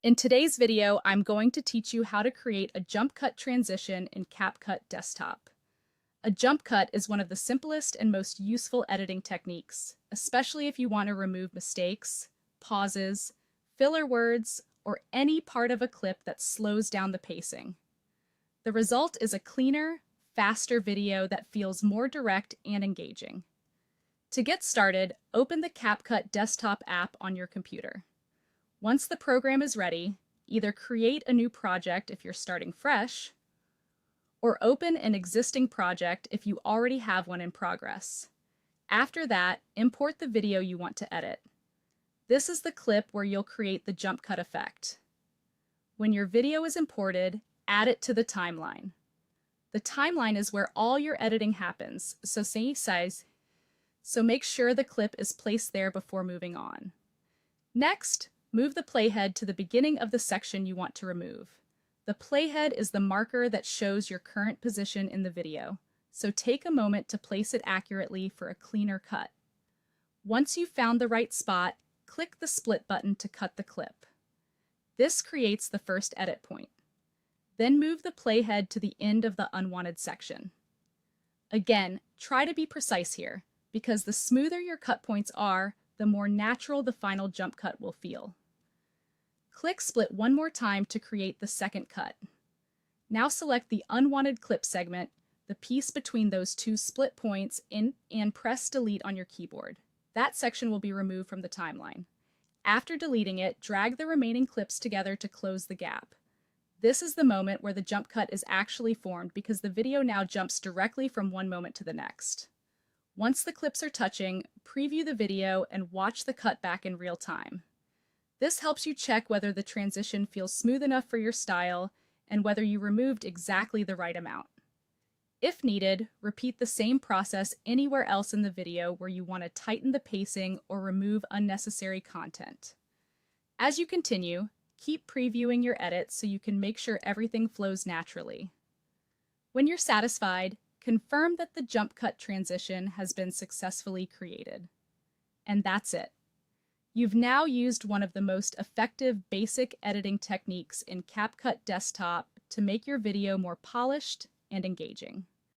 In today's video, I'm going to teach you how to create a jump cut transition in CapCut Desktop. A jump cut is one of the simplest and most useful editing techniques, especially if you want to remove mistakes, pauses, filler words, or any part of a clip that slows down the pacing. The result is a cleaner, faster video that feels more direct and engaging. To get started, open the CapCut Desktop app on your computer. Once the program is ready, either create a new project if you're starting fresh, or open an existing project if you already have one in progress. After that, import the video you want to edit. This is the clip where you'll create the jump cut effect. When your video is imported, add it to the timeline. The timeline is where all your editing happens, so make sure the clip is placed there before moving on. Next, move the playhead to the beginning of the section you want to remove. The playhead is the marker that shows your current position in the video, so take a moment to place it accurately for a cleaner cut. Once you've found the right spot, click the split button to cut the clip. This creates the first edit point. Then move the playhead to the end of the unwanted section. Again, try to be precise here, because the smoother your cut points are, the more natural the final jump cut will feel. Click split one more time to create the second cut. Now select the unwanted clip segment, the piece between those two split points, and press delete on your keyboard. That section will be removed from the timeline. After deleting it, drag the remaining clips together to close the gap. This is the moment where the jump cut is actually formed because the video now jumps directly from one moment to the next. Once the clips are touching, preview the video and watch the cut back in real time. This helps you check whether the transition feels smooth enough for your style and whether you removed exactly the right amount. If needed, repeat the same process anywhere else in the video where you want to tighten the pacing or remove unnecessary content. As you continue, keep previewing your edits so you can make sure everything flows naturally. When you're satisfied, confirm that the jump cut transition has been successfully created. And that's it. You've now used one of the most effective basic editing techniques in CapCut Desktop to make your video more polished and engaging.